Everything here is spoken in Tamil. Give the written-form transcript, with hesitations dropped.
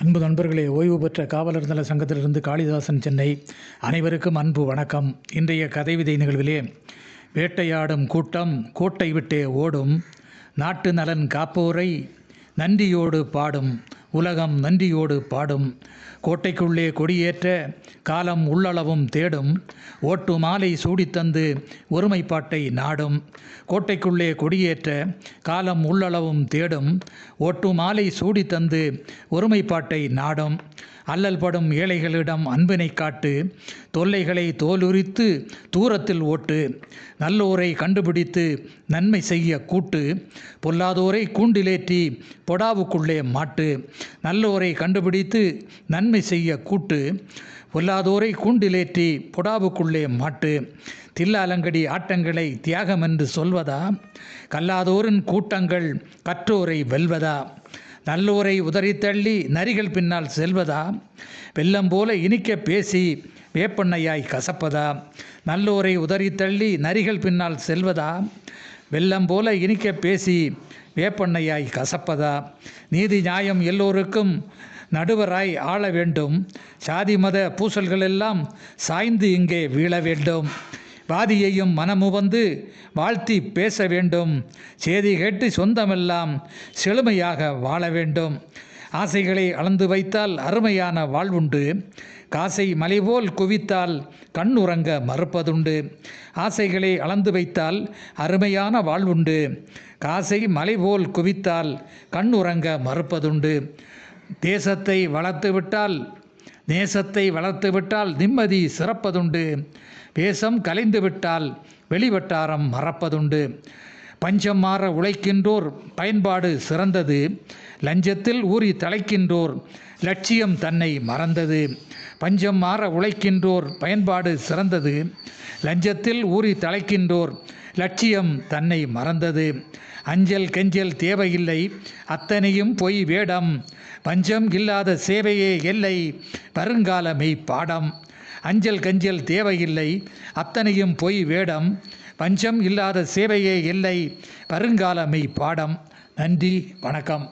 அன்பு நண்பர்களே, ஓய்வு பெற்ற காவலர் நல சங்கத்திலிருந்து காளிதாசன், சென்னை. அனைவருக்கும் அன்பு வணக்கம். இன்றைய கதை விதை நிகழ்விலே, வேட்டையாடும் கூட்டம் கோட்டை விட்டே ஓடும், நாட்டு நலன் காப்போரை நன்றியோடு பாடும், உலகம் நன்றியோடு பாடும், கோட்டைக்குள்ளே கொடியேற்ற காலம் உள்ளளவும் தேடும், ஓட்டு மாலை சூடித்தந்து ஒருமைப்பாட்டை நாடும். கோட்டைக்குள்ளே கொடியேற்ற காலம் உள்ளளவும் தேடும், ஓட்டு மாலை சூடித்தந்து ஒருமைப்பாட்டை நாடும். அல்லல் படும் ஏழைகளிடம் அன்பினை காட்டு, தொல்லைகளை தோலுரித்து தூரத்தில் ஓட்டு, நல்லோரை கண்டுபிடித்து நன்மை செய்ய கூட்டு, பொல்லாதோரை கூண்டிலேற்றி பொடாவுக்குள்ளே மாட்டு, நல்லோரை கண்டுபிடித்து நன்மை செய்ய கூட்டு, பொல்லாதோரை கூண்டிலேற்றி பொடாவுக்குள்ளே மாட்டு. தில்லாலங்கடி ஆட்டங்களை தியாகம் என்று சொல்வதா, கல்லாதோரின் கூட்டங்கள் கற்றோரை வெல்வதா, நல்லோரை உதறித்தள்ளி நரிகள் பின்னால் செல்வதா, வெள்ளம் போல இனிக்க பேசி வேப்பெண்ணையாய் கசப்பதா, நல்லோரை உதறித்தள்ளி நரிகள் பின்னால் செல்வதா, வெள்ளம் போல இனிக்க பேசி வேப்பெண்ணையாய் கசப்பதா. நீதி நியாயம் எல்லோருக்கும் நடுவராய் ஆள வேண்டும், சாதி மத பூசல்களெல்லாம் சாய்ந்து இங்கே வீழ வேண்டும், வாதியையும் மனமுவந்து வாழ்த்தி பேச வேண்டும், செய்தி கேட்டு சொந்தமெல்லாம் செழுமையாக வாழ வேண்டும். ஆசைகளை அளந்து வைத்தால் அருமையான வாழ்வுண்டு, காசை மலைபோல் குவித்தால் கண்ணுறங்க மறுப்பதுண்டு. ஆசைகளை அளந்து வைத்தால் அருமையான வாழ்வுண்டு, காசை மலைபோல் குவித்தால் கண்ணுறங்க மறுப்பதுண்டு. தேசத்தை வளர்த்துவிட்டால் நிம்மதி சிறப்பதுண்டு, வேஷம் கலைந்துவிட்டால் வெளிவட்டாரம் மறப்பதுண்டு. பஞ்சம் மாற உழைக்கின்றோர் பயன்பாடு சிறந்தது, லஞ்சத்தில் ஊறி தலைக்கின்றோர் லட்சியம் தன்னை மறந்தது. பஞ்சம் மாற உழைக்கின்றோர் பயன்பாடு சிறந்தது, லஞ்சத்தில் ஊறி தலைக்கின்றோர் லட்சியம் தன்னை மறந்தது. அஞ்சல் கெஞ்சல் தேவையில்லை, அத்தனையும் பொய் வேடம், பஞ்சம் இல்லாத சேவையே எல்லை, வருங்கால மெய் பாடம். அஞ்சல் கஞ்சல் தேவையில்லை, அத்தனையும் பொய் வேடம், பஞ்சம் இல்லாத சேவையே எல்லை, வருங்கால மெய் பாடம். நன்றி, வணக்கம்.